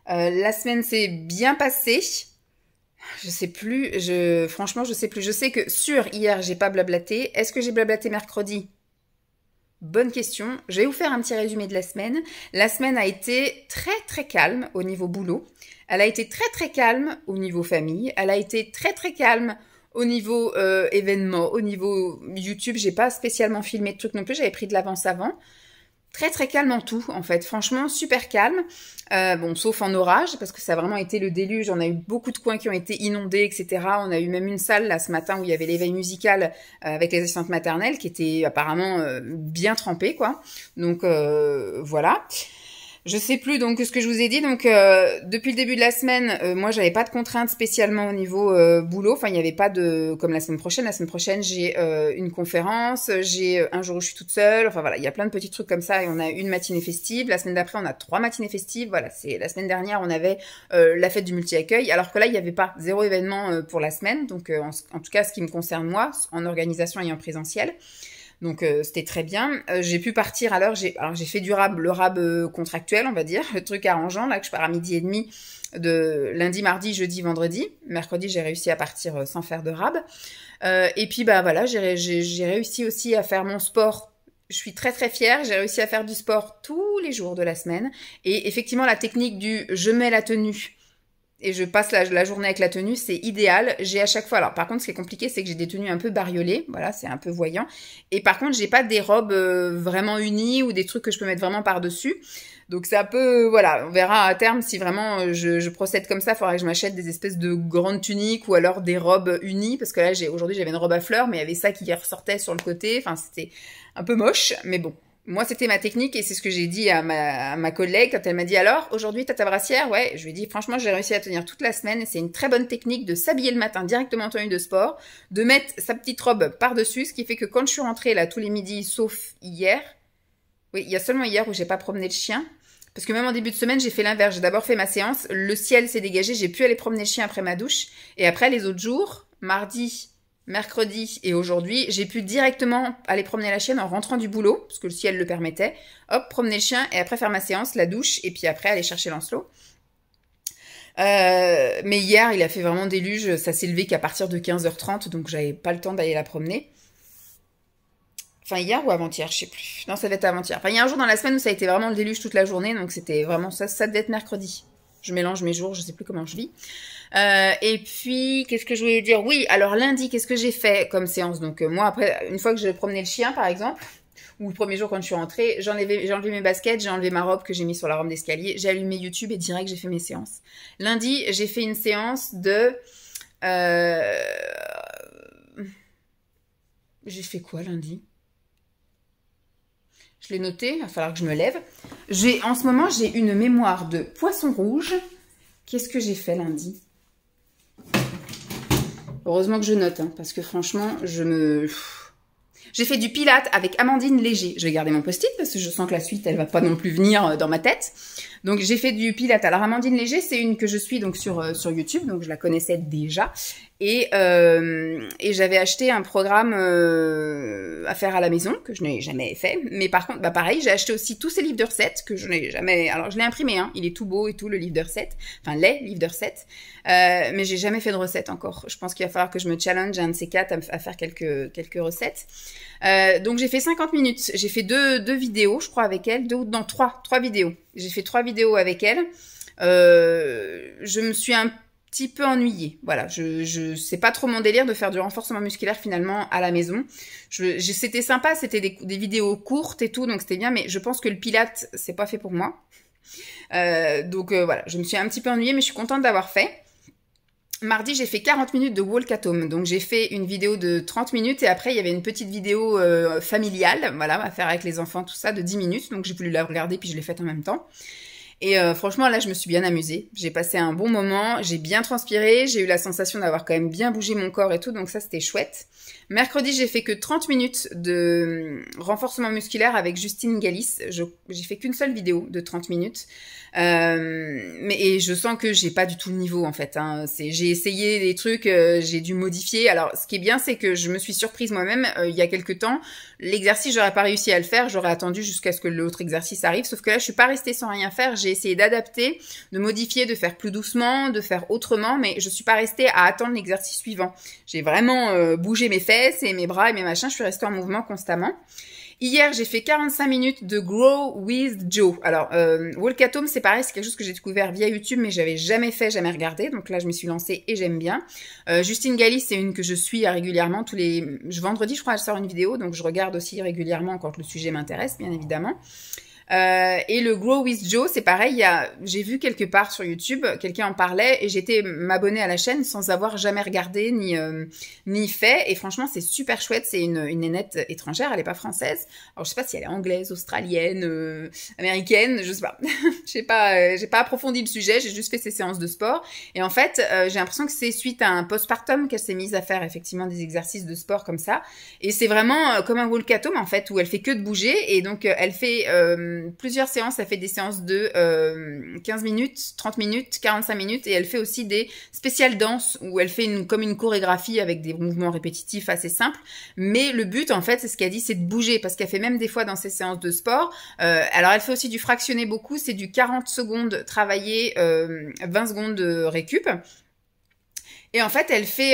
La semaine s'est bien passée. Je sais plus. Franchement, je sais plus. Je sais que hier, j'ai pas blablaté. Est-ce que j'ai blablaté mercredi? Bonne question. Je vais vous faire un petit résumé de la semaine. La semaine a été très très calme au niveau boulot. Elle a été très très calme au niveau famille. Elle a été très très calme au niveau événements, au niveau YouTube. J'ai pas spécialement filmé de trucs non plus. J'avais pris de l'avance avant. Très très calme en tout en fait. Franchement super calme. Bon, sauf en orage parce que ça a vraiment été le déluge. On a eu beaucoup de coins qui ont été inondés, etc. On a eu même une salle là ce matin où il y avait l'éveil musical avec les assistantes maternelles qui était apparemment bien trempée quoi. Donc voilà. Je sais plus donc ce que je vous ai dit. Donc depuis le début de la semaine, moi j'avais pas de contraintes spécialement au niveau boulot. Enfin il n'y avait pas de comme la semaine prochaine. La semaine prochaine j'ai une conférence, j'ai un jour où je suis toute seule. Enfin voilà, il y a plein de petits trucs comme ça et on a une matinée festive. La semaine d'après on a 3 matinées festives. Voilà, c'est la semaine dernière on avait la fête du multi-accueil. Alors que là il n'y avait pas 0 événement pour la semaine. Donc en tout cas ce qui me concerne moi en organisation et en présentiel. Donc c'était très bien. J'ai pu partir à l'heure. J'ai fait du rab, le rab contractuel, on va dire, le truc arrangeant là que je pars à 12h30 de lundi, mardi, jeudi, vendredi. Mercredi, j'ai réussi à partir sans faire de rab. Et puis voilà, j'ai réussi aussi à faire mon sport. Je suis très très fière. J'ai réussi à faire du sport tous les jours de la semaine. Et effectivement, la technique du je mets la tenue et je passe la journée avec la tenue, c'est idéal. J'ai à chaque fois... Alors, par contre, ce qui est compliqué, c'est que j'ai des tenues un peu bariolées. Voilà, c'est un peu voyant. Et par contre, j'ai pas des robes vraiment unies ou des trucs que je peux mettre vraiment par-dessus. Donc, c'est un peu... Voilà, on verra à terme si vraiment je procède comme ça. Il faudra que je m'achète des espèces de grandes tuniques ou alors des robes unies. Parce que là, aujourd'hui, j'avais une robe à fleurs, mais il y avait ça qui ressortait sur le côté. Enfin, c'était un peu moche, mais bon. Moi, c'était ma technique et c'est ce que j'ai dit à ma collègue quand elle m'a dit « Alors, aujourd'hui, t'as ta brassière ?» Ouais, je lui ai dit « Franchement, j'ai réussi à tenir toute la semaine et c'est une très bonne technique de s'habiller le matin directement en tenue de sport, de mettre sa petite robe par-dessus, ce qui fait que quand je suis rentrée là tous les midis, sauf hier, oui, il y a seulement hier où j'ai pas promené le chien, parce que même en début de semaine, j'ai fait l'inverse. J'ai d'abord fait ma séance, le ciel s'est dégagé, j'ai pu aller promener le chien après ma douche et après les autres jours, mardi, mercredi et aujourd'hui, j'ai pu directement aller promener la chienne en rentrant du boulot, parce que le ciel le permettait. Hop, promener le chien et après faire ma séance, la douche, et puis après aller chercher Lancelot. Mais hier, il a fait vraiment déluge. Ça s'est levé qu'à partir de 15h30, donc j'avais pas le temps d'aller la promener. Enfin, hier ou avant-hier, je sais plus. Non, ça devait être avant-hier. Enfin, il y a un jour dans la semaine où ça a été vraiment le déluge toute la journée, donc c'était vraiment ça. Ça devait être mercredi. Je mélange mes jours, je sais plus comment je vis. Et puis, qu'est-ce que je voulais dire? Oui, alors lundi, qu'est-ce que j'ai fait comme séance? Donc moi, après, une fois que j'ai promené le chien, par exemple, ou le premier jour quand je suis rentrée, j'ai enlevé mes baskets, j'ai enlevé ma robe que j'ai mis sur la rampe d'escalier, j'ai allumé YouTube et direct, j'ai fait mes séances. Lundi, j'ai fait une séance de... J'ai fait quoi lundi? Je l'ai noté, il va falloir que je me lève. En ce moment, j'ai une mémoire de poisson rouge. Qu'est-ce que j'ai fait lundi? Heureusement que je note, hein, parce que franchement, j'ai fait du pilates avec Amandine Léger. Je vais garder mon post-it parce que je sens que la suite, elle va pas non plus venir dans ma tête. Donc j'ai fait du Pilates. Alors Amandine Léger, c'est une que je suis donc sur YouTube, donc je la connaissais déjà. Et j'avais acheté un programme à faire à la maison que je n'ai jamais fait. Mais par contre, bah pareil, j'ai acheté aussi tous ces livres de recettes que je n'ai jamais. Alors je l'ai imprimé, hein. Il est tout beau et tout, le livre de recettes. Enfin les livres de recettes. Mais j'ai jamais fait de recettes encore. Je pense qu'il va falloir que je me challenge un de ces quatre à faire quelques recettes. Donc j'ai fait 50 minutes. J'ai fait deux vidéos, je crois, avec elle. Trois vidéos. J'ai fait 3 vidéos avec elle. Je me suis un petit peu ennuyée. Voilà, c'est pas trop mon délire de faire du renforcement musculaire finalement à la maison. C'était sympa, c'était des vidéos courtes et tout, donc c'était bien, mais je pense que le Pilates, c'est pas fait pour moi. Donc voilà, je me suis un petit peu ennuyée, mais je suis contente d'avoir fait. Mardi, j'ai fait 40 minutes de walk at home. Donc, j'ai fait une vidéo de 30 minutes et après, il y avait une petite vidéo familiale, voilà, à faire avec les enfants, tout ça, de 10 minutes. Donc, j'ai voulu la regarder puis je l'ai faite en même temps. Et franchement, là, je me suis bien amusée. J'ai passé un bon moment, j'ai bien transpiré, j'ai eu la sensation d'avoir quand même bien bougé mon corps et tout, donc ça, c'était chouette. Mercredi, j'ai fait que 30 minutes de renforcement musculaire avec Justine Galis. J'ai fait qu'une seule vidéo de 30 minutes. Et je sens que j'ai pas du tout le niveau en fait. Hein. J'ai essayé des trucs, j'ai dû modifier. Alors, ce qui est bien, c'est que je me suis surprise moi-même. Il y a quelques temps, l'exercice, j'aurais pas réussi à le faire. J'aurais attendu jusqu'à ce que l'autre exercice arrive. Sauf que là, je suis pas restée sans rien faire. J'ai essayé d'adapter, de modifier, de faire plus doucement, de faire autrement, mais je suis pas restée à attendre l'exercice suivant. J'ai vraiment bougé mes fesses et mes bras et mes machins. Je suis restée en mouvement constamment. Hier, j'ai fait 45 minutes de Grow with Joe. Alors, Walk at Home, c'est pareil, c'est quelque chose que j'ai découvert via YouTube, mais j'avais jamais fait, jamais regardé. Donc là, je me suis lancée et j'aime bien. Justine Galis, c'est une que je suis régulièrement. Vendredi, je crois, elle sort une vidéo, donc je regarde aussi régulièrement quand le sujet m'intéresse, bien évidemment. Et le Grow with Joe, c'est pareil, j'ai vu quelque part sur YouTube, quelqu'un en parlait et j'étais m'abonner à la chaîne sans avoir jamais regardé ni fait. Et franchement, c'est super chouette. C'est une nénette étrangère, elle est pas française. Alors je sais pas si elle est anglaise, australienne, américaine, je sais pas. j'ai pas approfondi le sujet, j'ai juste fait ses séances de sport. Et en fait, j'ai l'impression que c'est suite à un postpartum qu'elle s'est mise à faire effectivement des exercices de sport comme ça. Et c'est vraiment comme un walk at home en fait, où elle fait que de bouger et donc elle fait plusieurs séances, elle fait des séances de 15 minutes, 30 minutes, 45 minutes et elle fait aussi des spéciales danses où elle fait comme une chorégraphie avec des mouvements répétitifs assez simples. Mais le but en fait, c'est ce qu'elle dit, c'est de bouger parce qu'elle fait même des fois dans ses séances de sport. Alors elle fait aussi du fractionné beaucoup, c'est du 40 secondes travaillé, 20 secondes de récup. Et en fait, elle fait,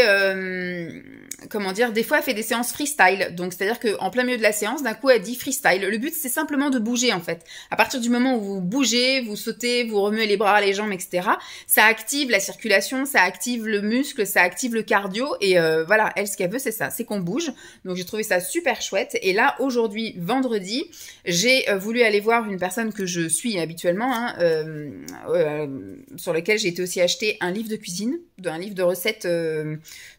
des fois, elle fait des séances freestyle. Donc, c'est-à-dire qu'en plein milieu de la séance, d'un coup, elle dit freestyle. Le but, c'est simplement de bouger, en fait. À partir du moment où vous bougez, vous sautez, vous remuez les bras, les jambes, etc., ça active la circulation, ça active le muscle, ça active le cardio. Et voilà, elle, ce qu'elle veut, c'est ça, c'est qu'on bouge. Donc, j'ai trouvé ça super chouette. Et là, aujourd'hui, vendredi, j'ai voulu aller voir une personne que je suis habituellement, sur lequel j'ai été aussi acheter un livre de cuisine, un livre de recettes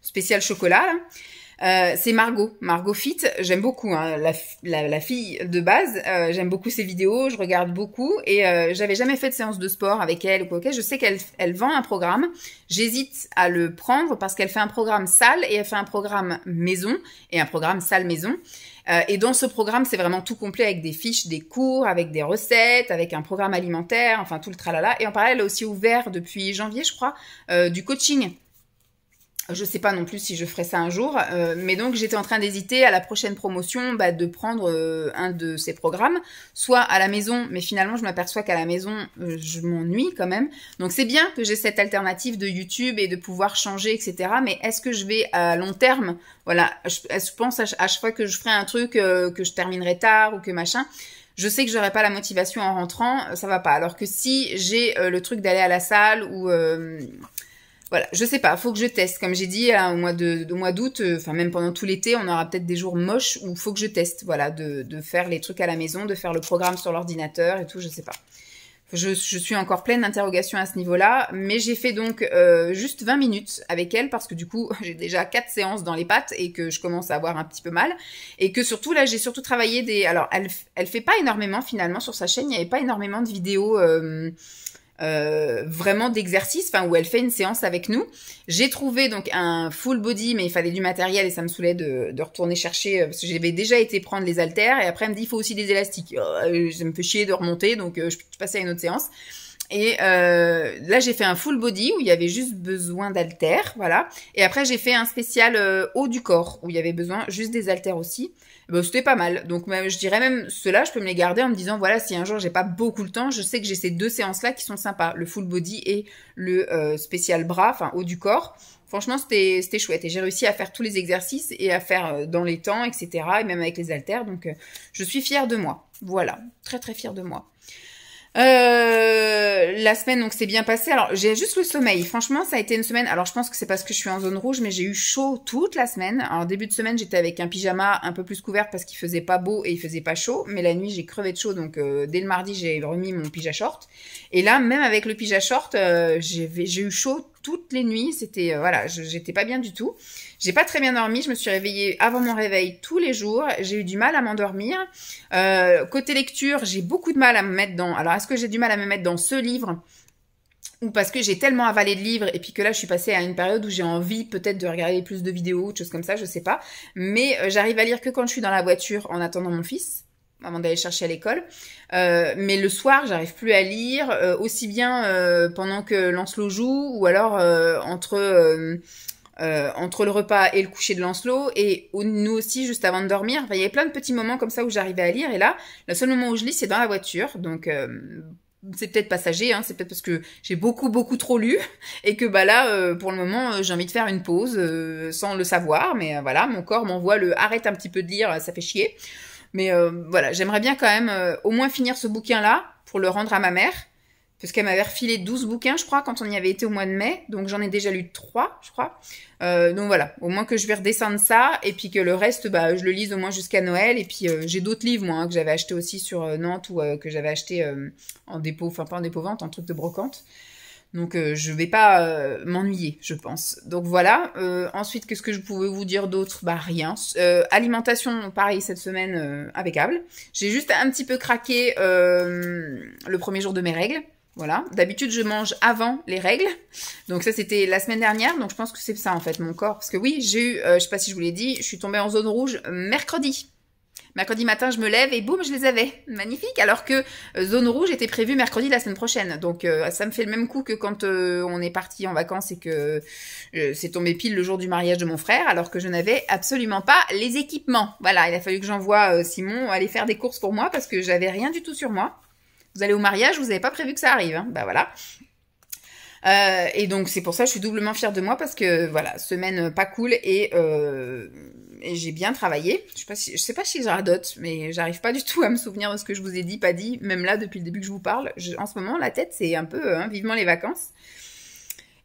spécial chocolat là. C'est Margot Fit, j'aime beaucoup hein, la fille de base, j'aime beaucoup ses vidéos, je regarde beaucoup et j'avais jamais fait de séance de sport avec elle ou quoi. Je sais qu'elle vend un programme, j'hésite à le prendre parce qu'elle fait un programme salle et elle fait un programme maison et un programme salle maison. Et dans ce programme, c'est vraiment tout complet avec des fiches, des cours, avec des recettes, avec un programme alimentaire, enfin tout le tralala. Et en parallèle, elle a aussi ouvert depuis janvier, je crois, du coaching. Je sais pas non plus si je ferai ça un jour, mais donc j'étais en train d'hésiter à la prochaine promotion de prendre un de ces programmes, soit à la maison, mais finalement je m'aperçois qu'à la maison je m'ennuie quand même. Donc c'est bien que j'ai cette alternative de YouTube et de pouvoir changer, etc. Mais est-ce que je vais à long terme, voilà, je pense à chaque fois que je ferai un truc que je terminerai tard ou que machin. Je sais que j'aurai pas la motivation en rentrant, ça va pas. Alors que si j'ai le truc d'aller à la salle ou voilà, je sais pas, faut que je teste. Comme j'ai dit, au mois d'août, enfin même pendant tout l'été, on aura peut-être des jours moches où faut que je teste, voilà, de faire les trucs à la maison, de faire le programme sur l'ordinateur et tout, je sais pas. Je suis encore pleine d'interrogations à ce niveau-là, mais j'ai fait donc juste 20 minutes avec elle parce que du coup, j'ai déjà 4 séances dans les pattes et que je commence à avoir un petit peu mal. Et que surtout, là, j'ai surtout travaillé Alors, elle fait pas énormément finalement sur sa chaîne, il n'y avait pas énormément de vidéos... vraiment d'exercice, enfin où elle fait une séance avec nous. J'ai trouvé donc un full body, mais il fallait du matériel et ça me saoulait de retourner chercher parce que j'avais déjà été prendre les haltères et après elle me dit il faut aussi des élastiques. Ça me fait chier de remonter, donc je passais à une autre séance. Et là j'ai fait un full body où il y avait juste besoin d'haltères, voilà. Et après j'ai fait un spécial haut du corps où il y avait besoin juste des haltères aussi. Ben, c'était pas mal. Donc je dirais même ceux-là je peux me les garder en me disant voilà, si un jour j'ai pas beaucoup le temps, je sais que j'ai ces deux séances là qui sont sympas, le full body et le spécial bras, enfin haut du corps. Franchement c'était chouette et j'ai réussi à faire tous les exercices et à faire dans les temps, etc. et même avec les haltères, donc je suis fière de moi. Voilà, très très fière de moi. La semaine donc c'est bien passé. Alors j'ai juste le sommeil. Franchement ça a été une semaine. Alors je pense que c'est parce que je suis en zone rouge, mais j'ai eu chaud toute la semaine. Alors début de semaine j'étais avec un pyjama un peu plus couvert parce qu'il faisait pas beau et il faisait pas chaud. Mais la nuit j'ai crevé de chaud, donc dès le mardi j'ai remis mon pyjama short. Et là même avec le pyjama short j'ai eu chaud toutes les nuits. C'était voilà, j'étais pas bien du tout. J'ai pas très bien dormi, je me suis réveillée avant mon réveil tous les jours, j'ai eu du mal à m'endormir. Côté lecture, j'ai beaucoup de mal à me mettre dans... Alors, est-ce que j'ai du mal à me mettre dans ce livre ou parce que j'ai tellement avalé de livres et puis que là, je suis passée à une période où j'ai envie peut-être de regarder plus de vidéos, de choses comme ça, je sais pas. Mais j'arrive à lire que quand je suis dans la voiture en attendant mon fils, avant d'aller chercher à l'école. Mais le soir, j'arrive plus à lire, aussi bien pendant que Lancelot joue ou alors entre le repas et le coucher de Lancelot et nous aussi juste avant de dormir. Enfin, il y avait plein de petits moments comme ça où j'arrivais à lire et là, le seul moment où je lis, c'est dans la voiture. Donc c'est peut-être passager, hein, c'est peut-être parce que j'ai beaucoup trop lu et que bah là, pour le moment, j'ai envie de faire une pause sans le savoir. Mais voilà, mon corps m'envoie le arrête un petit peu de lire, ça fait chier. Mais voilà, j'aimerais bien quand même au moins finir ce bouquin-là pour le rendre à ma mère. Parce qu'elle m'avait refilé 12 bouquins, je crois, quand on y avait été au mois de mai. Donc, j'en ai déjà lu 3, je crois. Donc, voilà. Au moins que je vais redescendre ça. Et puis que le reste, bah, je le lise au moins jusqu'à Noël. Et puis, j'ai d'autres livres, moi, hein, que j'avais acheté aussi sur Nantes ou que j'avais acheté en dépôt, enfin, pas en dépôt-vente, en truc de brocante. Donc, je vais pas m'ennuyer, je pense. Donc, voilà. Ensuite, qu'est-ce que je pouvais vous dire d'autre? Bah, rien. Alimentation, pareil, cette semaine, impeccable. J'ai juste un petit peu craqué le premier jour de mes règles. Voilà, d'habitude je mange avant les règles, donc ça c'était la semaine dernière, donc je pense que c'est ça en fait mon corps, parce que oui j'ai eu, je sais pas si je vous l'ai dit, je suis tombée en zone rouge mercredi matin je me lève et boum je les avais, magnifique, alors que zone rouge était prévue mercredi la semaine prochaine, donc ça me fait le même coup que quand on est parti en vacances et que c'est tombé pile le jour du mariage de mon frère, alors que je n'avais absolument pas les équipements. Voilà, il a fallu que j'envoie Simon aller faire des courses pour moi parce que j'avais rien du tout sur moi. Vous allez au mariage, vous n'avez pas prévu que ça arrive, hein. Bah voilà. Et donc c'est pour ça que je suis doublement fière de moi parce que voilà, semaine pas cool et j'ai bien travaillé. Je sais pas si je radote, mais j'arrive pas du tout à me souvenir de ce que je vous ai dit, pas dit. Même là, depuis le début que je vous parle, en ce moment la tête c'est un peu vivement les vacances.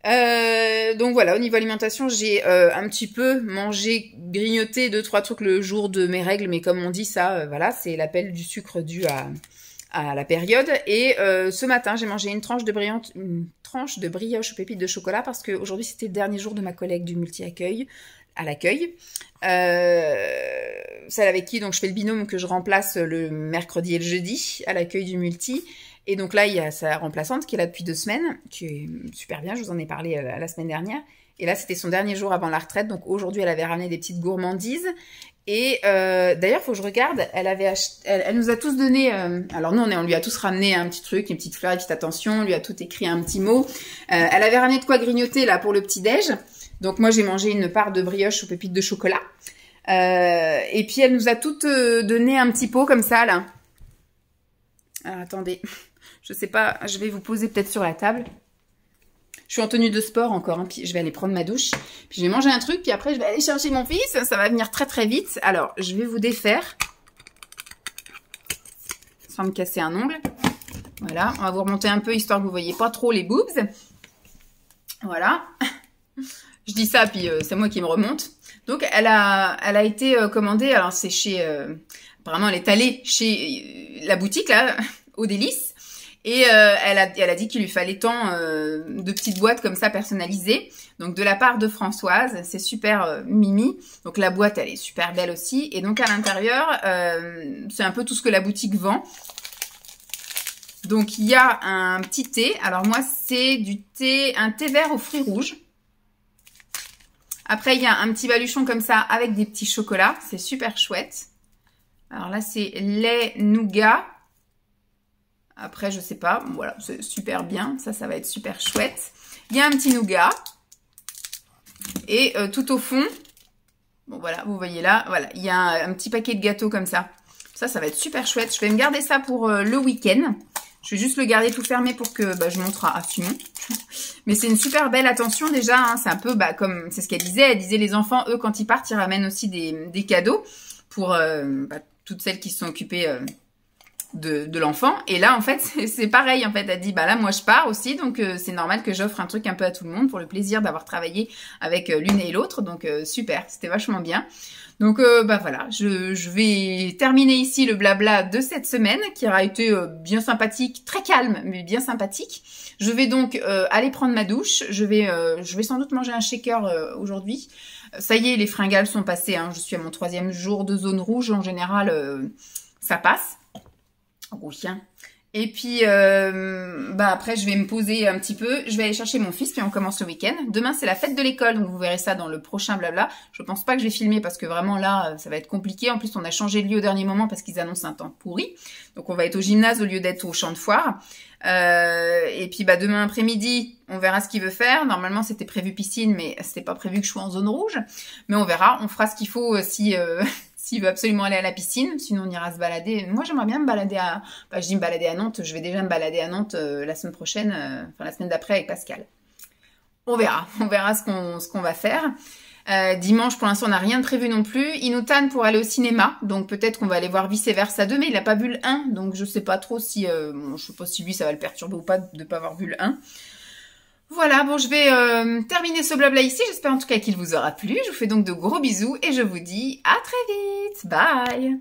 Donc voilà, au niveau alimentation, j'ai un petit peu mangé, grignoté 2-3 trucs le jour de mes règles, mais comme on dit ça, voilà, c'est l'appel du sucre dû à la période. Et ce matin, j'ai mangé une tranche de brioche aux pépites de chocolat parce qu'aujourd'hui, c'était le dernier jour de ma collègue du multi-accueil à l'accueil. Celle avec qui donc je fais le binôme que je remplace le mercredi et le jeudi à l'accueil du multi. Et donc là, il y a sa remplaçante qui est là depuis 2 semaines, qui est super bien, je vous en ai parlé la semaine dernière. Et là, c'était son dernier jour avant la retraite, donc aujourd'hui, elle avait ramené des petites gourmandises. Et d'ailleurs, faut que je regarde, elle nous a tous donné, alors nous on lui a tous ramené un petit truc, une petite fleur, une petite attention, on lui a tout écrit un petit mot. Elle avait ramené de quoi grignoter là pour le petit-déj. Donc moi j'ai mangé une part de brioche aux pépites de chocolat. Et puis elle nous a toutes donné un petit pot comme ça là. Alors, attendez, je sais pas, je vais vous poser peut-être sur la table. Je suis en tenue de sport encore, hein, puis je vais aller prendre ma douche. Puis je vais manger un truc, puis après je vais aller chercher mon fils. Ça va venir très très vite. Alors, je vais vous défaire. Sans me casser un ongle. Voilà, on va vous remonter un peu, histoire que vous voyez pas trop les boobs. Voilà. Je dis ça, puis c'est moi qui me remonte. Donc, elle a été commandée, alors c'est chez... apparemment, elle est allée chez la boutique, là, au Délices. Et elle a dit qu'il lui fallait tant de petites boîtes comme ça personnalisées. Donc de la part de Françoise, c'est super mimi. Donc la boîte, elle est super belle aussi. Et donc à l'intérieur, c'est un peu tout ce que la boutique vend. Donc, il y a un petit thé. Alors, moi, c'est un thé vert aux fruits rouges. Après, il y a un petit baluchon comme ça avec des petits chocolats. C'est super chouette. Alors là, c'est lait nougat. Après, je sais pas. Voilà, c'est super bien. Ça va être super chouette. Il y a un petit nougat. Et tout au fond, bon voilà, vous voyez là, voilà, il y a un petit paquet de gâteaux comme ça. Ça va être super chouette. Je vais me garder ça pour le week-end. Je vais juste le garder tout fermé pour que je montre à Simon. Mais c'est une super belle attention déjà. Hein. C'est un peu comme, c'est ce qu'elle disait. Elle disait les enfants, eux, quand ils partent, ils ramènent aussi des cadeaux pour toutes celles qui se sont occupées de l'enfant. Et là, en fait, c'est pareil. En fait, elle dit, là, moi, je pars aussi. Donc, c'est normal que j'offre un truc un peu à tout le monde pour le plaisir d'avoir travaillé avec l'une et l'autre. Donc, super. C'était vachement bien. Donc, voilà. Je vais terminer ici le blabla de cette semaine qui aura été bien sympathique, très calme, mais bien sympathique. Je vais donc aller prendre ma douche. Je vais sans doute manger un shaker aujourd'hui. Ça y est, les fringales sont passées. Hein. Je suis à mon 3e jour de zone rouge. En général, ça passe. Oui. Et puis, après, je vais me poser un petit peu. Je vais aller chercher mon fils, puis on commence le week-end. Demain, c'est la fête de l'école, donc vous verrez ça dans le prochain blabla. Je pense pas que je vais filmer parce que vraiment là, ça va être compliqué. En plus, on a changé de lieu au dernier moment parce qu'ils annoncent un temps pourri. Donc, on va être au gymnase au lieu d'être au champ de foire. Et puis, demain après-midi, on verra ce qu'il veut faire. Normalement, c'était prévu piscine, mais c'était pas prévu que je sois en zone rouge. Mais on verra. On fera ce qu'il faut s'il veut absolument aller à la piscine, sinon on ira se balader. Moi, j'aimerais bien me balader je dis me balader à Nantes, je vais déjà me balader à Nantes la semaine prochaine, la semaine d'après avec Pascal. On verra ce qu'on va faire. Dimanche, pour l'instant, on n'a rien de prévu non plus. Il nous tanne pour aller au cinéma, donc peut-être qu'on va aller voir Vice Versa 2, mais il n'a pas vu le 1, donc je sais pas trop si... je sais pas si lui, ça va le perturber ou pas de ne pas avoir vu le 1. Voilà, bon, je vais terminer ce blabla ici. J'espère en tout cas qu'il vous aura plu. Je vous fais donc de gros bisous et je vous dis à très vite. Bye!